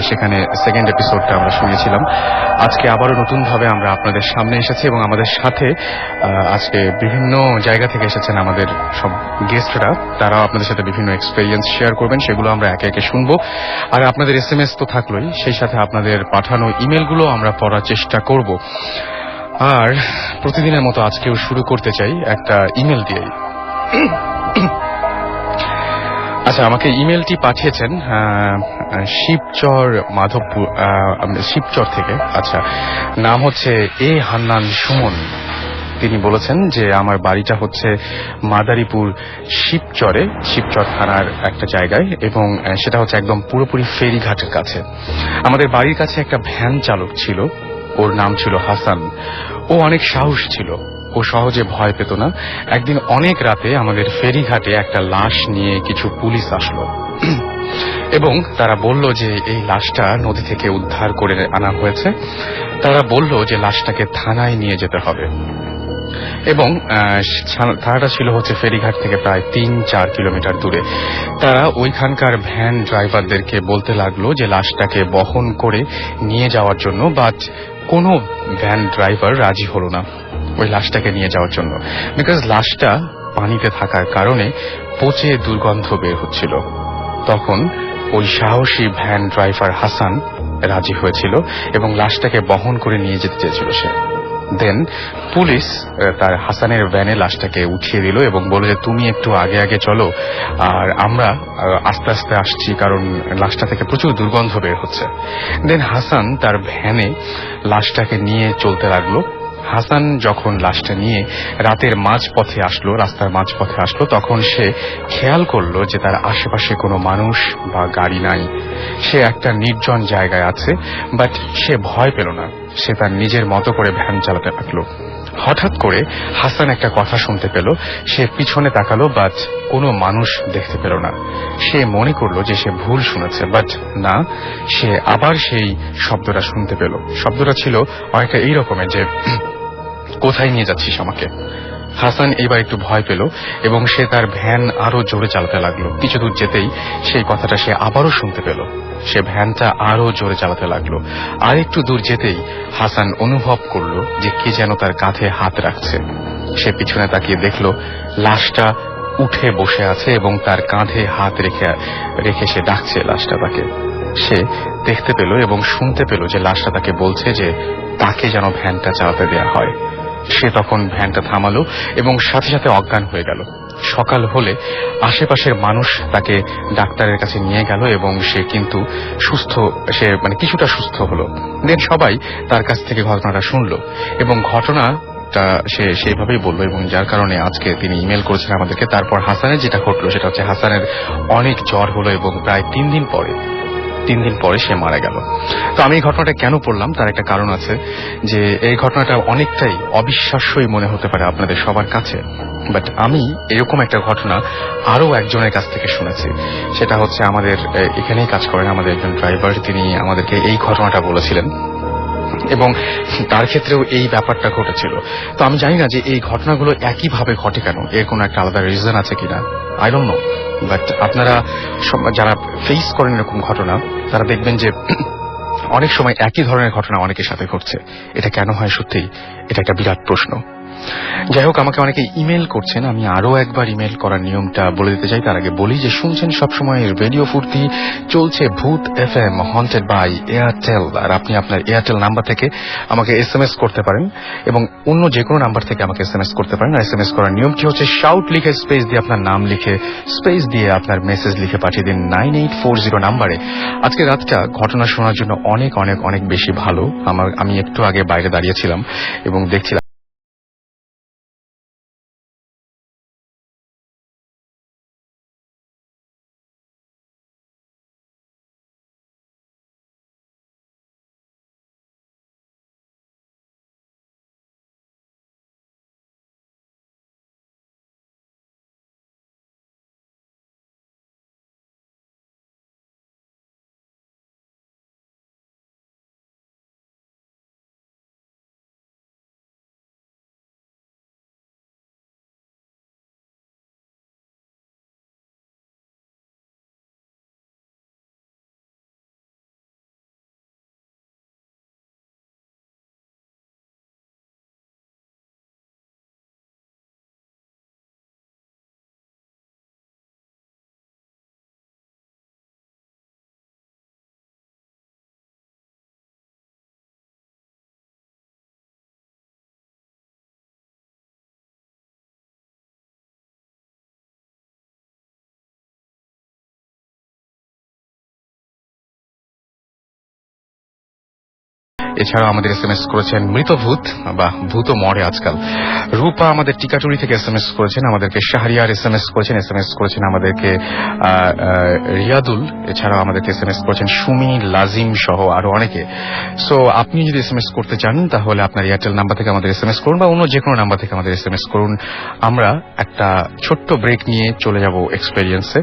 সেখানে সেকেন্ড এপিসোডটা আমরা শুনেছিলাম। আজকে আবারও নতুনভাবে আমরা আপনাদের সামনে এসেছি এবং আমাদের সাথে আজকে বিভিন্ন জায়গা থেকে এসেছেন আমাদের সব গেস্টরা। তারাও আপনাদের সাথে বিভিন্ন এক্সপেরিয়েন্স শেয়ার করবেন, সেগুলো আমরা একে একে শুনবো। আর আপনাদের SMS তো থাকলোই, সেই সাথে আপনাদের পাঠানো ইমেলগুলো আমরা পড়ার চেষ্টা করব। আর প্রতিদিনের মতো আজকেও শুরু করতে চাই একটা ইমেল দিয়েই। আচ্ছা, আমাকে ইমেলটি পাঠিয়েছেন শিবচর মাধবপুর, শিবচর থেকে। আচ্ছা, নাম হচ্ছে এ হান্নান সুমন। তিনি বলেছেন যে আমার বাড়িটা হচ্ছে মাদারীপুর শিবচরে, শিবচর থানার একটা জায়গায়, এবং সেটা হচ্ছে একদম পুরোপুরি ফেরিঘাটের কাছে। আমাদের বাড়ির কাছে একটা ভ্যান চালক ছিল, ওর নাম ছিল হাসান। ও অনেক সাহস ছিল, ও সহজে ভয় পেত না। একদিন অনেক রাতে আমাদের ফেরিঘাটে একটা লাশ নিয়ে কিছু পুলিশ আসলো এবং তারা বলল যে এই লাশটা নদী থেকে উদ্ধার করে আনা হয়েছে। তারা বলল যে লাশটাকে থানায় নিয়ে যেতে হবে, এবং থানাটা ছিল হচ্ছে ফেরিঘাট থেকে প্রায় ৩-৪ কিলোমিটার দূরে। তারা ওইখানকার ভ্যান ড্রাইভারদেরকে বলতে লাগলো যে লাশটাকে বহন করে নিয়ে যাওয়ার জন্য, বাট কোনো ভ্যান ড্রাইভার রাজি হলো না ওই লাশটাকে নিয়ে যাওয়ার জন্য, বিকজ লাশটা পানিতে থাকার কারণে পচে দুর্গন্ধ বের হচ্ছিল। তখন ওই সাহসী ভ্যান ড্রাইভার হাসান রাজি হয়েছিল এবং লাশটাকে বহন করে নিয়ে যেতে চেয়েছিল সে। দেন পুলিশ তার হাসানের ভ্যানে লাশটাকে উঠিয়ে দিল এবং বলল যে তুমি একটু আগে আগে চলো, আর আমরা আস্তে আস্তে আসছি, কারণ লাশটা থেকে প্রচুর দুর্গন্ধ বের হচ্ছে। দেন হাসান তার ভ্যানে লাশটাকে নিয়ে চলতে লাগলো। হাসান যখন লাশটা নিয়ে রাতের মাঝপথে আসলো, রাস্তার মাঝপথে আসলো, তখন সে খেয়াল করলো যে তার আশেপাশে কোনো মানুষ বা গাড়ি নাই। সে একটা নির্জন জায়গায় আছে, বাট সে ভয় পেল না। সে তার নিজের মতো করে ভ্যান চালাতে লাগলো। হঠাৎ করে হাসান একটা কথা শুনতে পেল। সে পিছনে তাকালো, বাট কোনো মানুষ দেখতে পেল না। সে মনে করলো যে সে ভুল শুনেছে, বাট না, সে আবার সেই শব্দটা শুনতে পেল। শব্দটা ছিল অনেকটা এই রকমের যে কোথায় নিয়ে যাচ্ছিস আমাকে। হাসান এবার একটু ভয় পেল এবং সে তার ভ্যান আরো জোরে চালাতে লাগলো। কিছু দূর যেতেই সেই কথাটা সে আবারও শুনতে পেল। সে ভ্যানটা আরো জোরে চালাতে লাগলো। আর একটু দূর যেতেই হাসান অনুভব করলো যে কে যেন তার কাঁধে হাত রাখছে। সে পিছনে তাকিয়ে দেখলো লাশটা উঠে বসে আছে এবং তার কাঁধে হাত রেখে সে ডাকছে লাশটা তাকে। সে দেখতে পেল এবং শুনতে পেল যে লাশটা তাকে বলছে যে তাকে যেন ভ্যানটা চালাতে দেয়া হয়। সে তখন ভ্যানটা থামালো এবং সাথে সাথে অজ্ঞান হয়ে গেল। সকাল হলে আশেপাশের মানুষ তাকে ডাক্তারের কাছে নিয়ে গেল এবং সে কিন্তু সুস্থ, সে মানে কিছুটা সুস্থ হলো। দেন সবাই তার কাছ থেকে ঘটনাটা শুনলো এবং ঘটনাটা সে সেইভাবেই বললো, এবং যার কারণে আজকে তিনি ইমেল করেছেন আমাদেরকে। তারপর হাসানের যেটা ঘটলো সেটা হচ্ছে হাসানের অনেক জ্বর হলো এবং প্রায় ৩ দিন পরে সে মারা গেল। তো আমি এই ঘটনাটা কেন পড়লাম তার একটা কারণ আছে, যে এই ঘটনাটা অনেকটাই অবিশ্বাস্যই মনে হতে পারে আপনাদের সবার কাছে, বাট আমি এরকম একটা ঘটনা আরো একজনের কাছ থেকে শুনেছি। সেটা হচ্ছে আমাদের এখানেই কাজ করেন আমাদের একজন ড্রাইভার, তিনি আমাদেরকে এই ঘটনাটা বলেছিলেন এবং তার ক্ষেত্রেও এই ব্যাপারটা ঘটেছিল। তো আমি জানি না যে এই ঘটনাগুলো একইভাবে ঘটে কেন, এর কোনো একটা আলাদা রিজন আছে কিনা, আই ডোন্ট নো। বাট আপনারা যারা ফেস করেন এরকম ঘটনা, তারা দেখবেন যে অনেক সময় একই ধরনের ঘটনা অনেকের সাথে ঘটছে। এটা কেন হয় সত্যিই এটা একটা বিরাট প্রশ্ন। যাই হোক, আমাকে অনেকে ইমেল করছেন। আমি আরো একবার ইমেল করার নিয়মটা বলে দিতে চাই। তার আগে বলি যে শুনছেন সবসময় রেডিও ফুর্তি, চলছে ভূত FM হন্টেড বাই এয়ারটেল। আর আপনি আপনার এয়ারটেল নাম্বার থেকে আমাকে SMS করতে পারেন এবং অন্য যে কোনো নাম্বার থেকে আমাকে SMS করতে পারেন। আর SMS করার নিয়মটি হচ্ছে শাউট লিখে স্পেস দিয়ে আপনার নাম লিখে স্পেস দিয়ে আপনার মেসেজ লিখে পাঠিয়ে দিন 9840 নাম্বারে। আজকে রাতটা ঘটনা শোনার জন্য অনেক অনেক অনেক বেশি ভালো। আমি একটু আগে বাইরে দাঁড়িয়েছিলাম এবং দেখছিলাম এছাড়াও আমাদের SMS করেছেন মৃতভূত বা ভূত মরে আজকাল। রূপা আমাদের টিকাটুরি থেকে SMS করেছেন, আমাদেরকে শাহরিয়ার SMS করেছেন আমাদেরকে রিয়াদুল, এছাড়াও আমাদেরকে SMS করেছেন সুমি, লাজিম সহ আরো অনেকে। সো আপনি যদি SMS করতে চান তাহলে আপনার এয়ারটেল নাম্বার থেকে আমাদের SMS করুন বা অন্য যে কোনো নাম্বার থেকে আমাদের SMS করুন। আমরা একটা ছোট্ট ব্রেক নিয়ে চলে যাব এক্সপেরিয়েন্সে।